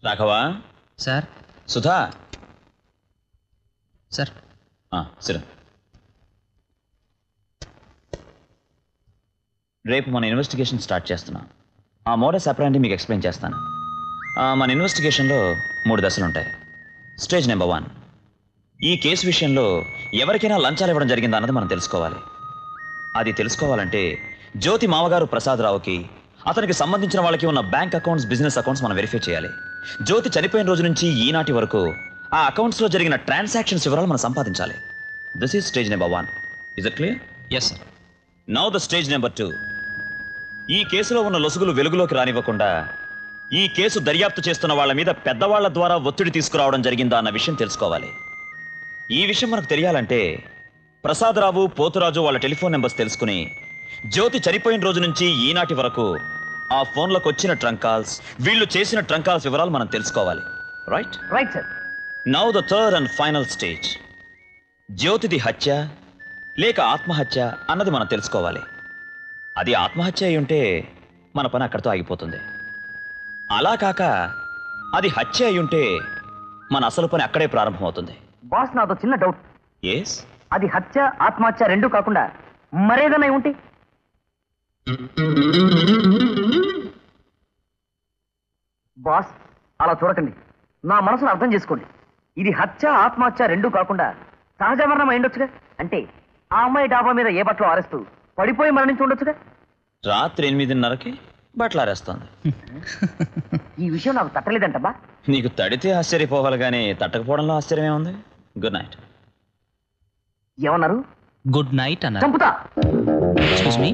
Raghava sir. Sudha sir. సరే, రేపు మన ఇన్వెస్టిగేషన్ స్టార్ట్ చేస్తున్నాం. ఆ మోడస్ ఆపరెండి మీకు ఎక్స్ప్లెయిన్ చేస్తాను. మన ఇన్వెస్టిగేషన్లో 3 దశలు ఉంటాయి. స్టేజ్ నెంబర్ 1, ఈ కేసు విషయంలో ఎవరికైనా లంచాలు ఇవ్వడం జరిగిందా అన్నది మనం తెలుసుకోవాలి. అది తెలుసుకోవాలంటే జ్యోతి మామగారు ప్రసాదరావుకి అతనికి సంబంధించిన వాళ్ళకి ఉన్న బ్యాంక్ అకౌంట్స్, బిజినెస్ అకౌంట్స్ మనం వెరిఫై చేయాలి. జ్యోతి చనిపోయిన రోజు నుంచి ఈనాటి వరకు ఆ అకౌంట్స్లో జరిగిన ట్రాన్సాక్షన్స్ వివరాలు మనం సంపాదించాలి. This is stage number 1. Is it clear? Yes sir. Now the stage number 2, ఈ కేసులో ఉన్న లొసుగులు వెలుగులోకి రానివ్వకుండా ఈ కేసు దర్యాప్తు చేస్తున్న వాళ్ళ మీద పెద్దవాళ్ల ద్వారా ఒత్తిడి తీసుకురావడం జరిగిందా అన్న విషయం తెలుసుకోవాలి. ఈ విషయం మనకు తెలియాలంటే ప్రసాదరావు, పోతురాజు వాళ్ళ టెలిఫోన్ నెంబర్స్ తెలుసుకుని జ్యోతి చనిపోయిన రోజు నుంచి ఈనాటి వరకు ఆ ఫోన్లకు వచ్చిన ట్రంక్ కాల్స్, వీళ్ళు చేసిన ట్రంక్ కాల్స్ వివరాలు మనం తెలుసుకోవాలి. Right? Right sir. Now the third and final stage, జ్యోతిది హత్య లేక ఆత్మహత్య అన్నది మనం తెలుసుకోవాలి. అది ఆత్మహత్య అయి ఉంటే మన పని అక్కడితో ఆగిపోతుంది. అలా కాక అది హత్య అయి ఉంటే మన అసలు పని అక్కడే ప్రారంభమవుతుంది. బాస్, నాతో చిన్న డౌట్. ఎస్? అది హత్య, ఆత్మహత్య రెండూ కాకుండా మరేదన్నా ఉంటే? బాస్, అలా చూడకండి. నా మనసును అర్థం చేసుకోండి. ఇది హత్య, ఆత్మహత్య రెండూ కాకుండా సహజ మరణం అయిండొచ్చుగా. అంటే ఆ అమ్మాయి డాబా మీద ఏ బట్టలు ఆరేస్తూ పడిపోయి మరణించి ఉండొచ్చుగా. రాత్రి 8:30కి బట్టలు ఆరేస్తుంది. ఈ విషయం నాకు తట్టలేదంటబ్బా. నీకు తడితే ఆశ్చర్యపోవాలి కానీ తట్టకపోవడంలో ఆశ్చర్యమే ఉంది. Good night. ఏమన్నారు? గుడ్ నైట్ అన్నారు. చంపుతా. Excuse me,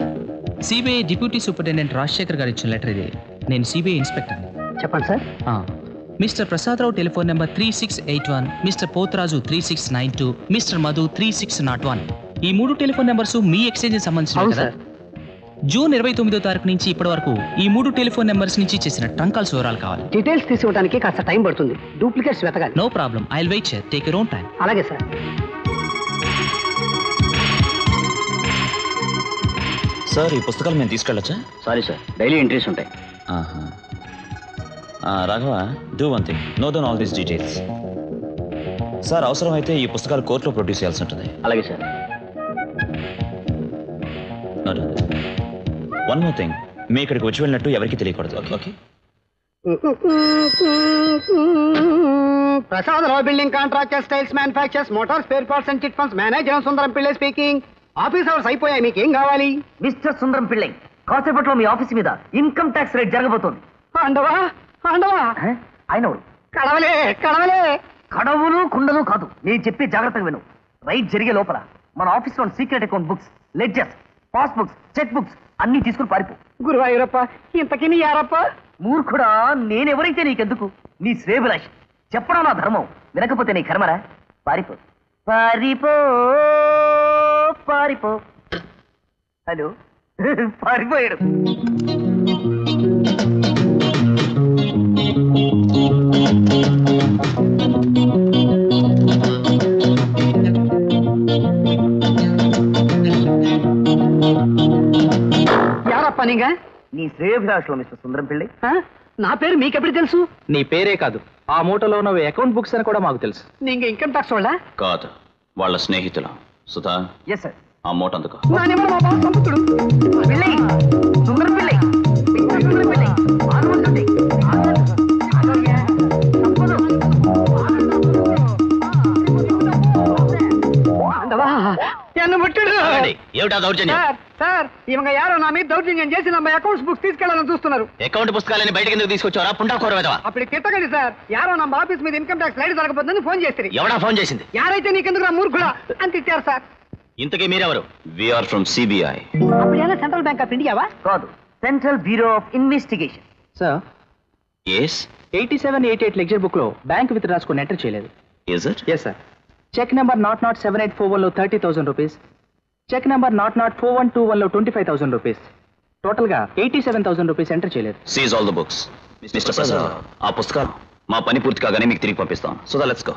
CBI deputy superintendent Rajasekhar గారు ఇచ్చిన లెటర్ ఇది. నేను సిబిఐ ఇన్స్పెక్టర్. చెప్పండి sir. Mister Prasadarao telephone number 3681, mister Potharaju 3692, mister Madhu 3601. ఈ 3 టెలిఫోన్ నెంబర్స్ మీ ఎక్స్చేంజ్ సంబంధించినవి కదా? జూన్ 29వ తారీఖు నుంచి ఇప్పటి వరకు ఈ 3 టెలిఫోన్ నెంబర్స్ నుంచి చేసిన ట్రంక్ కాల్స్ వివరాలు కావాలి. డీటెయిల్స్ తీసుకోవడానికి కాస్త టైం పడుతుంది. డూప్లికేట్స్ వెతకాలి. No problem, I will wait here. Take your own time. అలాగే సార్. సార్, ఈ పుస్తకాలు మేము తీసుకెళ్ళొచ్చా? సారీ సార్, డైలీ ఎంట్రీస్ ఉంటాయి. Raghava, do one thing, note down all these details. Sir, అవసరమైతే ఈ పుస్తకాలు కోర్టులో ప్రొడ్యూస్ చేయాల్సి ఉంటుంది. అలాగే సార్. వన్ మోర్ థింగ్, మీ ఇక్కడికి వచ్చి వెళ్ళినట్టు ఎవరికి తెలియకూడదు. Okay? Prasadarao building contractor, styles manufacturers, motor spare parts and chit funds manager Sundaram Pillai speaking. Office hours అయిపోయాయి, మీకేం కావాలి? మిస్టర్ సుందరం పిళ్ళై, కాసేపట్లో మీ ఆఫీస్ మీద ఇన్కమ్ ట్యాక్స్ రేట్ జరగబోతోంది. అండవా అండవా ఆయన కడవలే కడవలే. కడవులు కుండలు కాదు, నేను చెప్పి జాగ్రత్తగా విను. రైట్ జరిగే లోపల మన ఆఫీస్ లో secret account books, ledgers, pass books, cheque books అన్ని తీసుకుని పారిపో. గురువాయూరప్ప, ఇంతకీ నీ యారప్ప? మూర్ఖుడా, నేనెవరైతే నీకెందుకు? నీ శ్రేభిలాష్. చెప్పడం నా ధర్మం, వినకపోతే నీ కర్మరా. పారిపో పారిపో పారిపో. హలో, పారిపోయాడు. యారప్పనిగా నీ శ్రేయోభిలాషలో మిస్టర్ సుందరం పిళ్ళై. నా పేరు మీకెప్పుడు తెలుసు? నీ పేరే కాదు, ఆ మూటలో ఉన్న అకౌంట్ బుక్స్ అని కూడా మాకు తెలుసు. నీకు ఇన్కమ్ ట్యాక్స్ వాళ్ళ కాదు, వాళ్ళ స్నేహితులు. Sudha, yes sir. ఆ మూట అందుకో. పిళ్ళై, సుందరం పిళ్ళై, సుందరం పిళ్ళై, ఆగమంటుండే. ఏమిటా దౌర్జన్యం? సార్, ఇవங்க యారో నా మీద దౌర్జన్యం చేసి నా అకౌంట్స్ బుక్స్ తీసుకెళ్లాలని చూస్తున్నారు. అకౌంట్ పుస్తకాలని బయటకి ఎందుకు తీసుకొచ్చారా? పుంటాకోరవేదవా? అప్పుడు తిట్టకండి సార్. యారో నా ఆఫీస్ మీద ఇన్కమ్ ట్యాక్స్ రైడ్ జరగబోతుందని ఫోన్ చేస్తారు. ఎవడా ఫోన్ చేసింది? యారైతే నీకెందుకు నా మూర్ఖుడా అని తిట్టారు సార్. ఇంతకీ మీరెవరు? We are from CBI. అప్పుడు ఎలా సెంట్రల్ బ్యాంక్ ఆఫ్ ఇండియావా? కాదు, central bureau of investigation. Sir, yes. 8788 ledger book లో బ్యాంక్ విత్ డ్రాస్ కు ఎంటర్ చేయలేదు. Is it? Yes sir. Cheque number 007841 లో 30,000 రూపీస్, చెక్ నెంబర్ 004121 లో 25,000 రూపీస్, టోటల్ గా 87,000 రూపీస్ ఎంటర్ చేయలేదు. Seize all the books. Mister Prasad, ఆ పుస్తకాలు మా పని పూర్తి కాగానే మీకు తిరిగి పంపిస్తాం. So the let's go.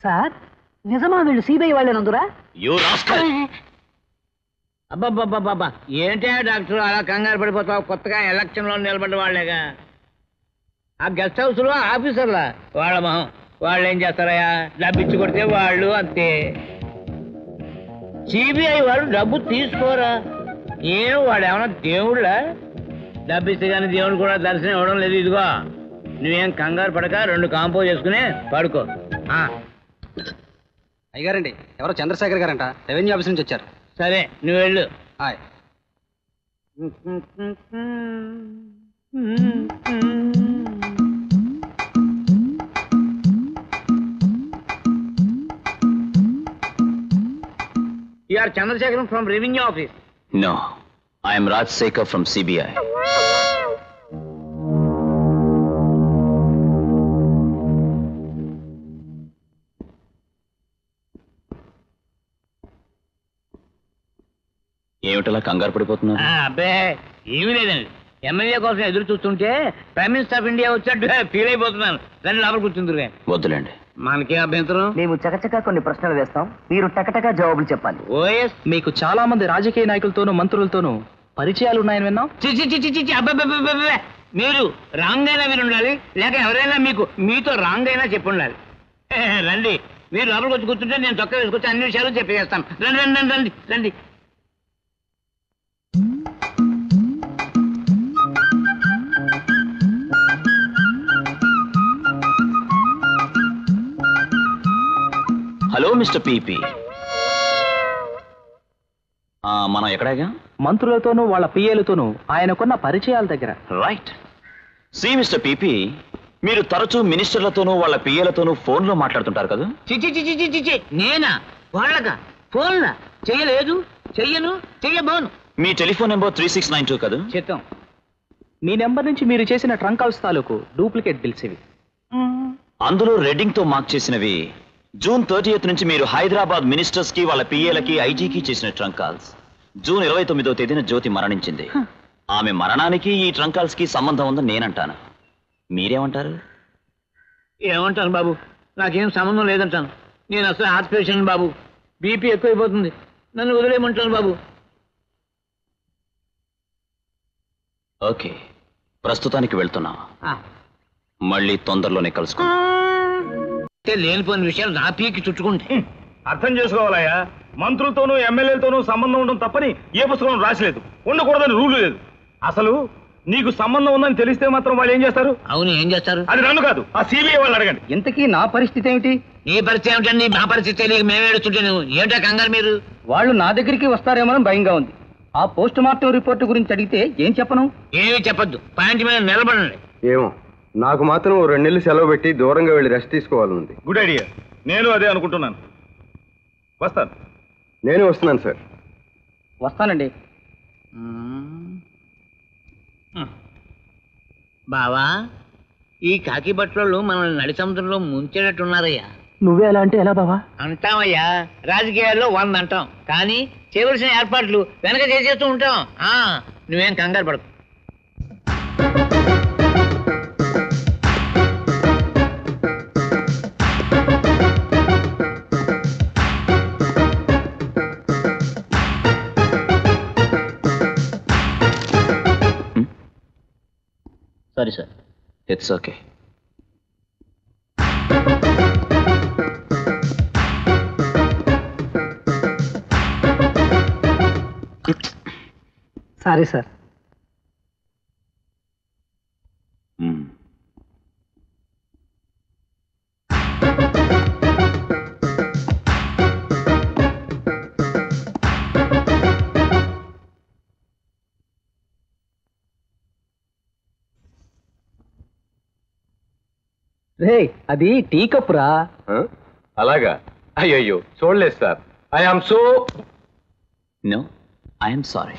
Sir, నిజమా వీళ్ళు సిబిఐ వాళ్ళేనందురా? You rascal. అబ్బాబ్బాబ్బా ఏంటే డాక్టర్ అలా కంగారు పడిపోతావు? కొత్తగా ఎలక్షన్ లో నిలబడ్డ వాళ్ళేగా. ఆ గెస్ట్ హౌస్ లో ఆఫీసర్లా వాళ్ళ మొహం. వాళ్ళు ఏం చేస్తారయ్యా? డబ్బు ఇచ్చి కొడితే వాళ్ళు అంతే. సిబిఐ వాడు డబ్బు తీసుకోరా. ఏం వాడు ఏమన్నా దేవుళ్ళ? డబ్బు ఇస్తే కానీ దేవుడు కూడా దర్శనం ఇవ్వడం లేదు. ఇదిగో నువ్వేం కంగారు పడక 2 కాంపోజ్ చేసుకుని పడుకో. అయ్యారండి, ఎవరో చంద్రశేఖర్ గారంట, రెవెన్యూ ఆఫీస్ నుంచి వచ్చారు. సరే నువ్వు వెళ్ళు. Hi. You are Chandrasekharan from Revenue Office. No, I am Raj Sekhar from CBI. ఏమిటలా కంగారు పడిపోతున్నారు? అబ్బే ఏమీ లేదండి. ఎమ్మెల్యే కోసం ఎదురు చూస్తుంటే ప్రైమ్ మినిస్టర్ ఆఫ్ ఇండియా వచ్చాడు ఫీల్ అయిపోతున్నాను. రండి లోపల కూర్చుందిరుగా. వద్దులేండి. మనకే అభ్యంతరం. మేము చకచకా కొన్ని ప్రశ్నలు వేస్తాం, మీరు టకటకా జవాబులు చెప్పాలి. ఓఎస్. మీకు చాలా మంది రాజకీయ నాయకులతోనూ మంత్రులతోనూ పరిచయాలు ఉన్నాయని విన్నాం. అబ్బాబ్బాబ్బా మీరు రాంగ్ అయినా మీరు ఉండాలి, లేక ఎవరైనా మీతో రాంగ్ అయినా చెప్పి ఉండాలి. రండి, మీరు లోపలికి వచ్చి కూర్చుంటే నేను చొక్కా వేసుకొచ్చి అన్ని విషయాలు చెప్పేస్తాను. రండి రండి రండి రండి. Hello mister PP. మనం ఎక్కడాగా? మంత్రులతోనూ వాళ్ళ పిఏలతోనూ ఆయనకున్న పరిచయాల దగ్గర. రైట్. సి మిస్టర్ పీపీ, మీరు తరచూ మినిస్టర్లతోనూ వాళ్ళ పిఏలతోనూ ఫోన్లో మాట్లాడుతుంటారు కదా? చిచి నేనా? వాళ్ళగా ఫోన్లా? చెయ్యలేదు, చెయ్యను, చెయ్యబోను. మీ టెలిఫోన్ నెంబర్ 3692 కదా? చిత్తం. మీ నెంబర్ నుంచి మీరు చేసిన ట్రంక్ కాల్స్ తాలూకు డూప్లికేట్ బిల్స్ ఇవి. అందులో రెడ్డింగ్ తో మార్క్ చేసినవి జూన్ 30th నుంచి మీరు హైదరాబాద్ మినిస్టర్స్ కి వాళ్ళ పిఏలకి ఐజీకి చేసిన ట్రంక్ కాల్స్. జూన్ 29వ తేదీన జ్యోతి మరణించింది. ఆమె మరణానికి ఈ ట్రంక్ కాల్స్ కి సంబంధం ఉందని నేనంటాను. మీరేమంటారు? ఏమంటాను బాబు, నాకేం సంబంధం లేదంటాను. నేను అసలు హార్ట్ పేషెంట్ బాబు. బీపీ ఎక్కువైపోతుంది. నన్ను వదిలేయమంటాను బాబు. ఓకే, ప్రస్తుతానికి వెళ్తున్నా. మళ్ళీ తొందరలోనే కలుసుకున్నా. లేనిపోయిన విషయాలు నా పీకి చుట్టుకుంటే అర్థం చేసుకోవాలయ్యా. మంత్రులతోనూ ఎమ్మెల్యేలతోనూ సంబంధం ఉండడం తప్పని ఏ పుస్తకం రాసలేదు, ఉండకూడదని రూల్ లేదు. అసలు నీకు సంబంధం ఉందని తెలిస్తే మాత్రం వాళ్ళు ఏం చేస్తారు? అవును, ఏం చేస్తారు? అది నన్ను కాదు, ఆ సిబిఐ వాళ్ళు అడగండి. ఇంతకీ నా పరిస్థితి ఏమిటి? నీ పరిస్థితి ఏమిటండి? మా పరిస్థితి తెలియక మేము ఏడుస్తుంటే నువ్వు ఏమిటా కంగారు? మీరు వాళ్ళు నా దగ్గరికి వస్తారేమో భయంగా ఉంది. ఆ పోస్ట్ మార్టం రిపోర్ట్ గురించి అడిగితే ఏం చెప్పను? ఏమీ చెప్పొద్దు, పాయింట్ మీద నిలబడండి. ఏమో, నాకు మాత్రం 2 నెలలు సెలవు పెట్టి దూరంగా వెళ్ళి రెస్ట్ తీసుకోవాలనుంది. గుడ్ ఐడియా, నేను అదే అనుకుంటున్నాను. వస్తాను. నేను వస్తున్నాను సార్. వస్తానండి. బావా, ఈ కాకి బట్టలు మనల్ని నడి సముద్రంలో ముంచేటట్టున్నారయ్యా. నువ్వే అలా అంటే ఎలా బావా? అంటామయ్యా, రాజకీయాల్లో 100 అంటాం, కానీ చేయవలసిన ఏర్పాట్లు వెనక చేసేస్తూ ఉంటాం. నువ్వేం కంగారు పడకు. Sorry sir. It's okay. Sorry sir. రే, అది టీ కప్పురా. అలాగా? అయ్యో చూడలేదు sir. I am so. No, I'm sorry.